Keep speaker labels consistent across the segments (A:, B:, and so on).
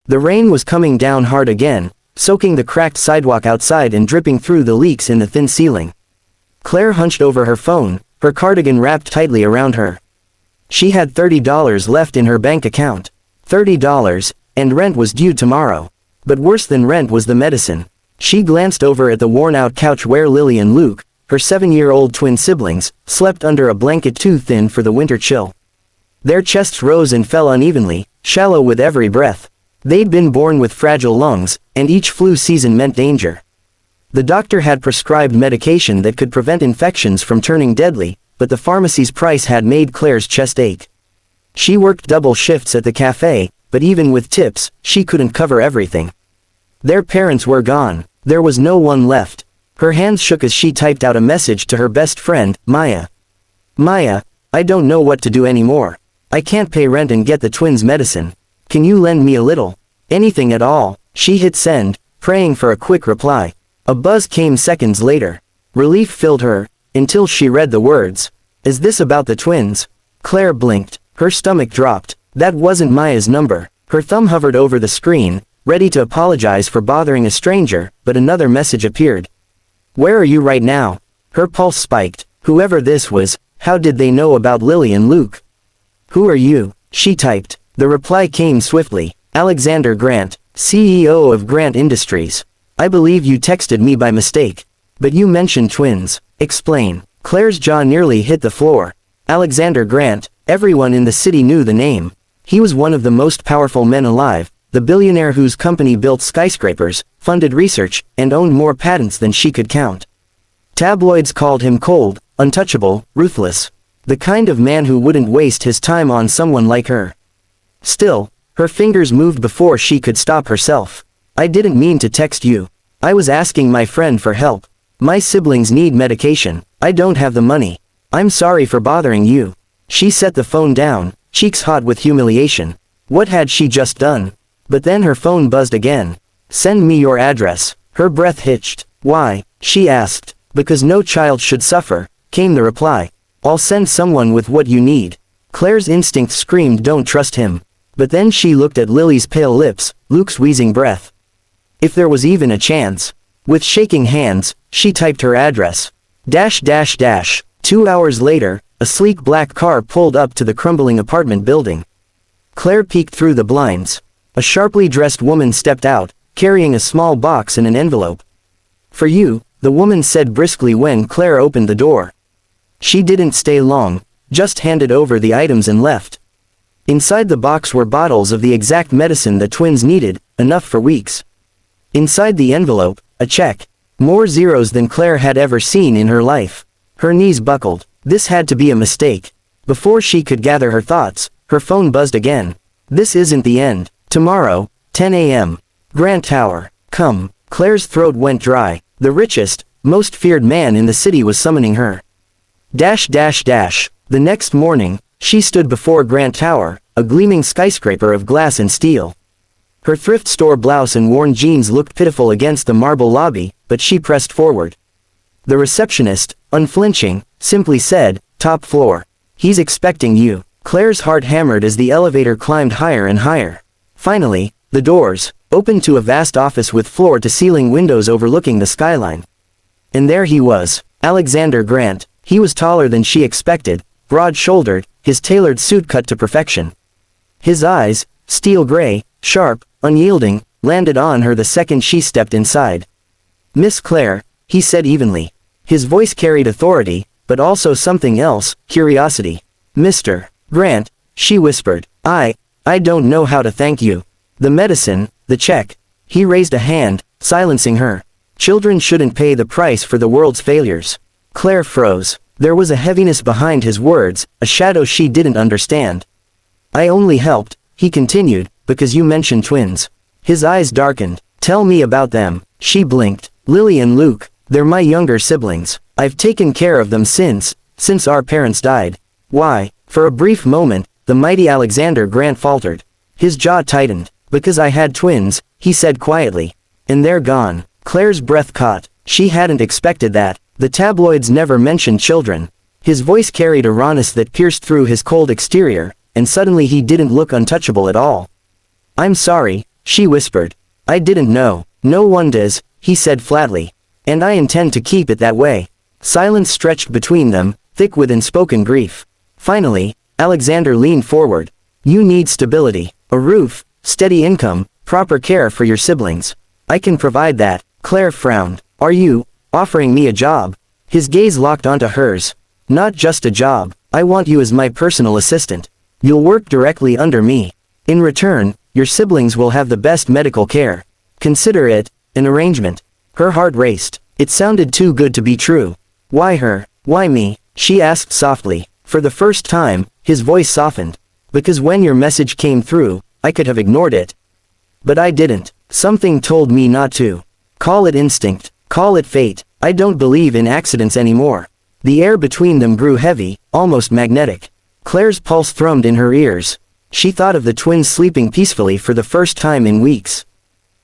A: The rain was coming down hard again, soaking the cracked sidewalk outside and dripping through the leaks in the thin ceiling. Claire hunched over her phone, her cardigan wrapped tightly around her. She had $30 left in her bank account. $30, and rent was due tomorrow. But worse than rent was the medicine. She glanced over at the worn-out couch where Lily and Luke, her 7-year-old twin siblings, slept under a blanket too thin for the winter chill. Their chests rose and fell unevenly, shallow with every breath. They'd been born with fragile lungs, and each flu season meant danger. The doctor had prescribed medication that could prevent infections from turning deadly, but the pharmacy's price had made Claire's chest ache. She worked double shifts at the cafe, but even with tips, she couldn't cover everything. Their parents were gone. There was no one left. Her hands shook as she typed out a message to her best friend, Maya. Maya, I don't know what to do anymore. I can't pay rent and get the twins' medicine. Can you lend me a little? Anything at all. She hit send, praying for a quick reply. A buzz came seconds later. Relief filled her, until she read the words. Is this about the twins? Claire blinked. Her stomach dropped. That wasn't Maya's number. Her thumb hovered over the screen, ready to apologize for bothering a stranger, but another message appeared. Where are you right now? Her pulse spiked. Whoever this was, how did they know about Lily and Luke? Who are you? She typed. The reply came swiftly. Alexander Grant, CEO of Grant Industries. I believe you texted me by mistake. But you mentioned twins. Explain. Claire's jaw nearly hit the floor. Alexander Grant, everyone in the city knew the name. He was one of the most powerful men alive, the billionaire whose company built skyscrapers, funded research, and owned more patents than she could count. Tabloids called him cold, untouchable, ruthless. The kind of man who wouldn't waste his time on someone like her. Still, her fingers moved before she could stop herself. I didn't mean to text you. I was asking my friend for help. My siblings need medication. I don't have the money. I'm sorry for bothering you. She set the phone down, cheeks hot with humiliation. What had she just done? But then her phone buzzed again. Send me your address. Her breath hitched. Why? She asked. Because no child should suffer, came the reply. I'll send someone with what you need. Claire's instinct screamed don't trust him. But then she looked at Lily's pale lips, Luke's wheezing breath. If there was even a chance. With shaking hands, she typed her address. 2 hours later, a sleek black car pulled up to the crumbling apartment building. Claire peeked through the blinds. A sharply dressed woman stepped out, carrying a small box and an envelope. For you, the woman said briskly when Claire opened the door. She didn't stay long, just handed over the items and left. Inside the box were bottles of the exact medicine the twins needed, enough for weeks. Inside the envelope, a check. More zeros than Claire had ever seen in her life. Her knees buckled. This had to be a mistake. Before she could gather her thoughts, her phone buzzed again. This isn't the end. Tomorrow, 10 a.m. Grant Tower. Come. Claire's throat went dry. The richest, most feared man in the city was summoning her. The next morning, she stood before Grant Tower, a gleaming skyscraper of glass and steel. Her thrift store blouse and worn jeans looked pitiful against the marble lobby, but she pressed forward. The receptionist, unflinching, simply said, top floor. He's expecting you. Claire's heart hammered as the elevator climbed higher and higher. Finally, the doors opened to a vast office with floor-to-ceiling windows overlooking the skyline. And there he was, Alexander Grant. He was taller than she expected, broad-shouldered, his tailored suit cut to perfection. His eyes, steel gray, sharp, unyielding, landed on her the second she stepped inside. Miss Claire, he said evenly. His voice carried authority, but also something else, curiosity. Mr. Grant, she whispered. I don't know how to thank you. The medicine, the check. He raised a hand, silencing her. Children shouldn't pay the price for the world's failures. Claire froze. There was a heaviness behind his words, a shadow she didn't understand. I only helped, he continued, because you mentioned twins. His eyes darkened. Tell me about them. She blinked. Lily and Luke, they're my younger siblings. I've taken care of them since our parents died. Why? For a brief moment, the mighty Alexander Grant faltered. His jaw tightened. Because I had twins, he said quietly. And they're gone. Claire's breath caught. She hadn't expected that. The tabloids never mentioned children. His voice carried a rawness that pierced through his cold exterior, and suddenly he didn't look untouchable at all. I'm sorry, she whispered. I didn't know. No one does, he said flatly. And I intend to keep it that way. Silence stretched between them, thick with unspoken grief. Finally, Alexander leaned forward. You need stability, a roof, steady income, proper care for your siblings. I can provide that. Claire frowned. Are you offering me a job? His gaze locked onto hers. Not just a job. I want you as my personal assistant. You'll work directly under me. In return, your siblings will have the best medical care. Consider it an arrangement. Her heart raced. It sounded too good to be true. Why her? Why me? She asked softly. For the first time, his voice softened. Because when your message came through, I could have ignored it. But I didn't. Something told me not to. Call it instinct. Call it fate. I don't believe in accidents anymore. The air between them grew heavy, almost magnetic. Claire's pulse thrummed in her ears. She thought of the twins sleeping peacefully for the first time in weeks.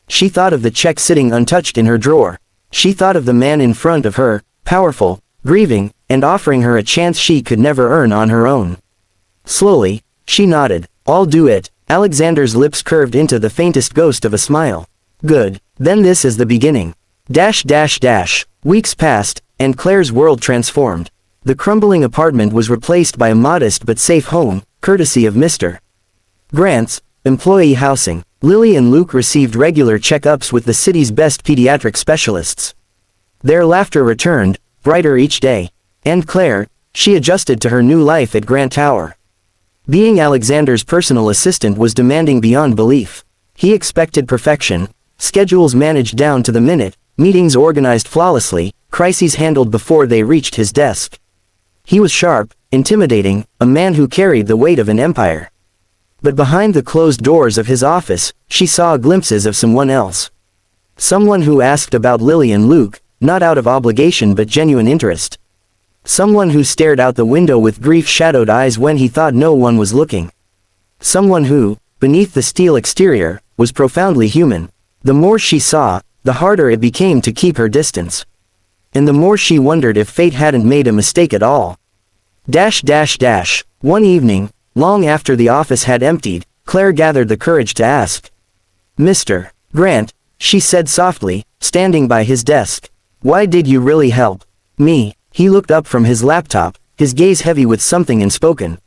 A: She thought of the check sitting untouched in her drawer. She thought of the man in front of her, powerful, grieving, and offering her a chance she could never earn on her own. Slowly, she nodded. I'll do it. Alexander's lips curved into the faintest ghost of a smile. Good. Then this is the beginning. Weeks passed, and Claire's world transformed. The crumbling apartment was replaced by a modest but safe home, courtesy of Mr. Grant's employee housing. Lily and Luke received regular checkups with the city's best pediatric specialists. Their laughter returned, brighter each day. And Claire, she adjusted to her new life at Grant Tower. Being Alexander's personal assistant was demanding beyond belief. He expected perfection, schedules managed down to the minute, meetings organized flawlessly, crises handled before they reached his desk. He was sharp, intimidating, a man who carried the weight of an empire. But behind the closed doors of his office, she saw glimpses of someone else. Someone who asked about Lily and Luke, not out of obligation but genuine interest. Someone who stared out the window with grief-shadowed eyes when he thought no one was looking. Someone who, beneath the steel exterior, was profoundly human. The more she saw, the harder it became to keep her distance. And the more she wondered if fate hadn't made a mistake at all. One evening, long after the office had emptied, Claire gathered the courage to ask. Mr. Grant, she said softly, standing by his desk. Why did you really help me? He looked up from his laptop, his gaze heavy with something unspoken.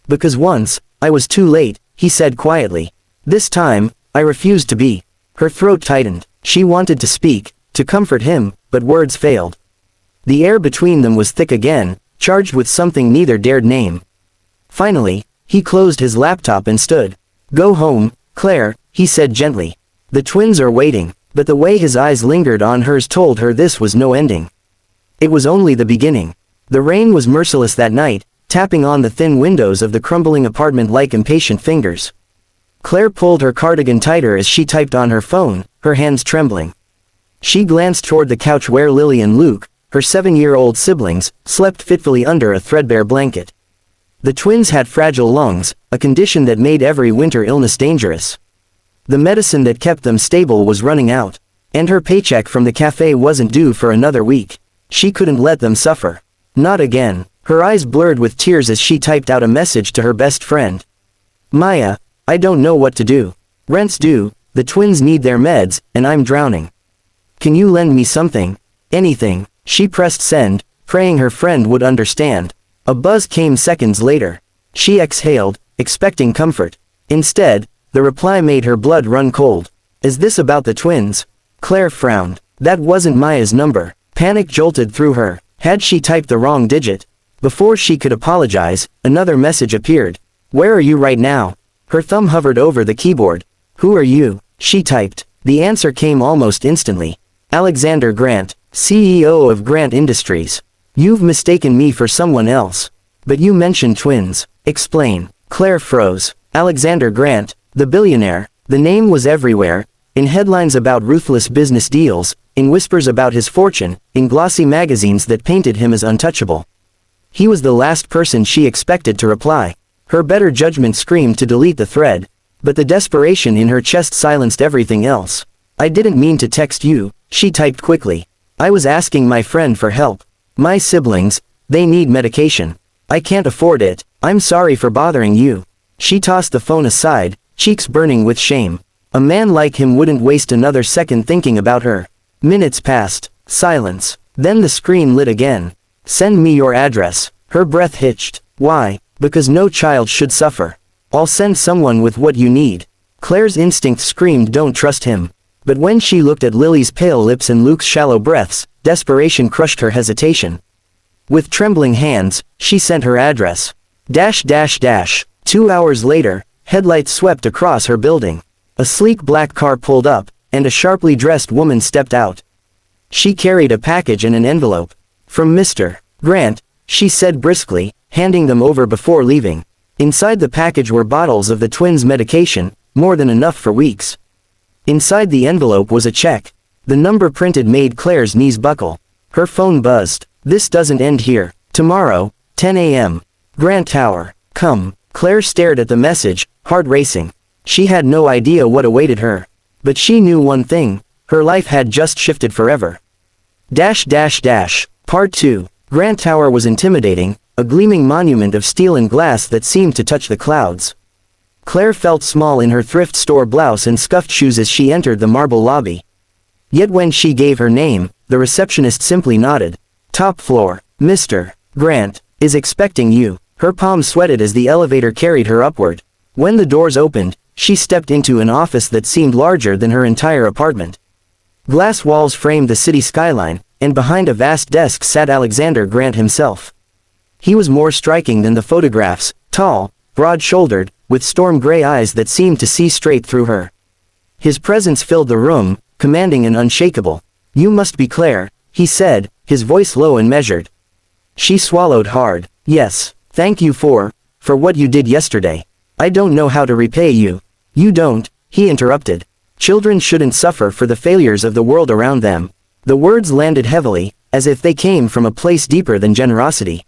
A: Because once, I was too late, he said quietly. This time, I refused to be. Her throat tightened. She wanted to speak, to comfort him, but words failed. The air between them was thick again, charged with something neither dared name. Finally, he closed his laptop and stood. Go home, Claire, he said gently. The twins are waiting, but the way his eyes lingered on hers told her this was no ending. It was only the beginning. The rain was merciless that night, tapping on the thin windows of the crumbling apartment like impatient fingers. Claire pulled her cardigan tighter as she typed on her phone, her hands trembling. She glanced toward the couch where Lily and Luke, her 7-year-old siblings, slept fitfully under a threadbare blanket. The twins had fragile lungs, a condition that made every winter illness dangerous. The medicine that kept them stable was running out, and her paycheck from the cafe wasn't due for another week. She couldn't let them suffer. Not again. Her eyes blurred with tears as she typed out a message to her best friend. Maya, I don't know what to do. Rent's due, the twins need their meds, and I'm drowning. Can you lend me something? Anything. She pressed send, praying her friend would understand. A buzz came seconds later. She exhaled, expecting comfort. Instead, the reply made her blood run cold. Is this about the twins? Claire frowned. That wasn't Maya's number. Panic jolted through her. Had she typed the wrong digit? Before she could apologize, another message appeared. Where are you right now? Her thumb hovered over the keyboard. Who are you? She typed. The answer came almost instantly. Alexander Grant, CEO of Grant Industries. You've mistaken me for someone else. But you mentioned twins. Explain. Claire froze. Alexander Grant, the billionaire. The name was everywhere, in headlines about ruthless business deals, in whispers about his fortune, in glossy magazines that painted him as untouchable. He was the last person she expected to reply. Her better judgment screamed to delete the thread, but the desperation in her chest silenced everything else. I didn't mean to text you, she typed quickly. I was asking my friend for help. My siblings, they need medication. I can't afford it. I'm sorry for bothering you. She tossed the phone aside, cheeks burning with shame. A man like him wouldn't waste another second thinking about her. Minutes passed. Silence. Then the screen lit again. Send me your address. Her breath hitched. Why? Because no child should suffer. I'll send someone with what you need. Claire's instinct screamed don't trust him. But when she looked at Lily's pale lips and Luke's shallow breaths, desperation crushed her hesitation. With trembling hands, she sent her address. 2 hours later, headlights swept across her building. A sleek black car pulled up, and a sharply dressed woman stepped out. She carried a package and an envelope. From Mr. Grant, she said briskly, handing them over before leaving. Inside the package were bottles of the twins' medication, more than enough for weeks. Inside the envelope was a check. The number printed made Claire's knees buckle. Her phone buzzed. This doesn't end here. Tomorrow, 10 a.m. Grant Tower. Come. Claire stared at the message, heart racing. She had no idea what awaited her. But she knew one thing. Her life had just shifted forever. Part 2. Grant Tower was intimidating, a gleaming monument of steel and glass that seemed to touch the clouds. Claire felt small in her thrift store blouse and scuffed shoes as she entered the marble lobby. Yet when she gave her name, the receptionist simply nodded. Top floor. Mr. Grant is expecting you. Her palms sweated as the elevator carried her upward. When the doors opened, she stepped into an office that seemed larger than her entire apartment. Glass walls framed the city skyline, and behind a vast desk sat Alexander Grant himself. He was more striking than the photographs, tall, broad-shouldered, with storm-gray eyes that seemed to see straight through her. His presence filled the room, commanding and unshakable. You must be Claire, he said, his voice low and measured. She swallowed hard. Yes, thank you for what you did yesterday. I don't know how to repay you. You don't, he interrupted. Children shouldn't suffer for the failures of the world around them. The words landed heavily, as if they came from a place deeper than generosity.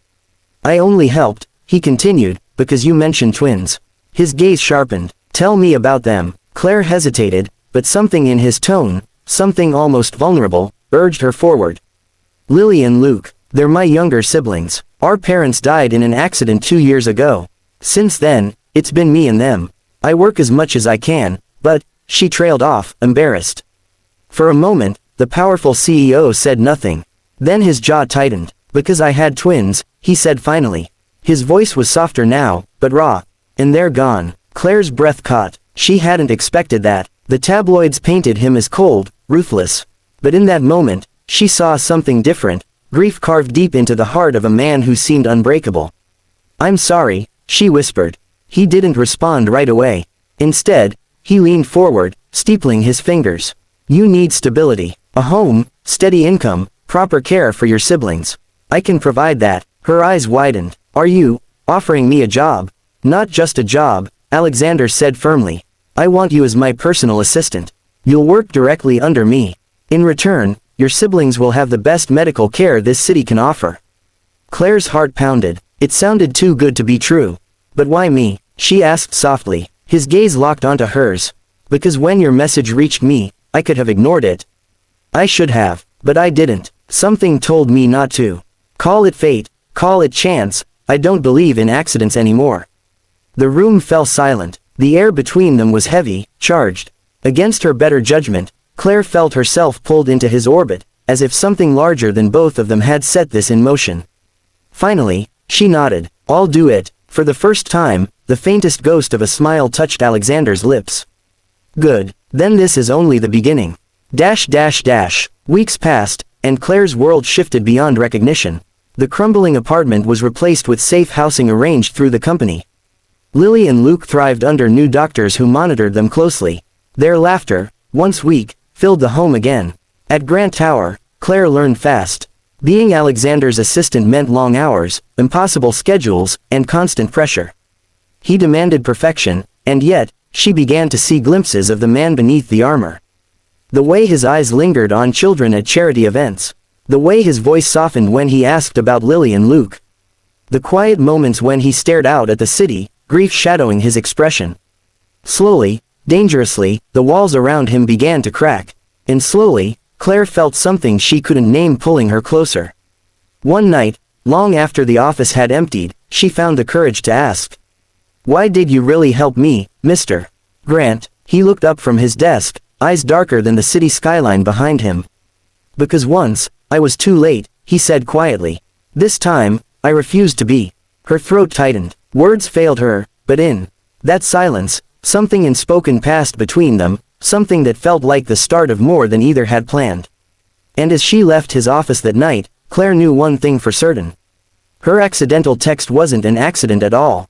A: I only helped, he continued, because you mentioned twins. His gaze sharpened. Tell me about them. Claire hesitated, but something in his tone, something almost vulnerable, urged her forward. Lily and Luke, they're my younger siblings. Our parents died in an accident 2 years ago. Since then, it's been me and them. I work as much as I can, but, she trailed off, embarrassed. For a moment, the powerful CEO said nothing. Then his jaw tightened. Because I had twins, he said finally. His voice was softer now, but raw. And they're gone. Claire's breath caught. She hadn't expected that. The tabloids painted him as cold, ruthless. But in that moment, she saw something different, grief carved deep into the heart of a man who seemed unbreakable. I'm sorry, she whispered. He didn't respond right away. Instead, he leaned forward, steepling his fingers. You need stability. A home, steady income, proper care for your siblings. I can provide that. Her eyes widened. Are you offering me a job? Not just a job, Alexander said firmly. I want you as my personal assistant. You'll work directly under me. In return, your siblings will have the best medical care this city can offer. Claire's heart pounded. It sounded too good to be true. But why me? She asked softly. His gaze locked onto hers. Because when your message reached me, I could have ignored it. I should have, but I didn't. Something told me not to. Call it fate, call it chance, I don't believe in accidents anymore. The room fell silent. The air between them was heavy, charged. Against her better judgment, Claire felt herself pulled into his orbit, as if something larger than both of them had set this in motion. Finally, she nodded. I'll do it. For the first time, the faintest ghost of a smile touched Alexander's lips. Good. Then this is only the beginning. Weeks passed, and Claire's world shifted beyond recognition. The crumbling apartment was replaced with safe housing arranged through the company. Lily and Luke thrived under new doctors who monitored them closely. Their laughter, once weak, filled the home again. At Grant Tower, Claire learned fast. Being Alexander's assistant meant long hours, impossible schedules, and constant pressure. He demanded perfection, and yet, she began to see glimpses of the man beneath the armor. The way his eyes lingered on children at charity events. The way his voice softened when he asked about Lily and Luke. The quiet moments when he stared out at the city, grief shadowing his expression. Slowly, dangerously, the walls around him began to crack. And slowly, Claire felt something she couldn't name pulling her closer. One night, long after the office had emptied, she found the courage to ask. Why did you really help me, Mr. Grant? He looked up from his desk, eyes darker than the city skyline behind him. Because once, I was too late, he said quietly. This time, I refused to be. Her throat tightened. Words failed her, but in that silence, something unspoken passed between them, something that felt like the start of more than either had planned. And as she left his office that night, Claire knew one thing for certain. Her accidental text wasn't an accident at all.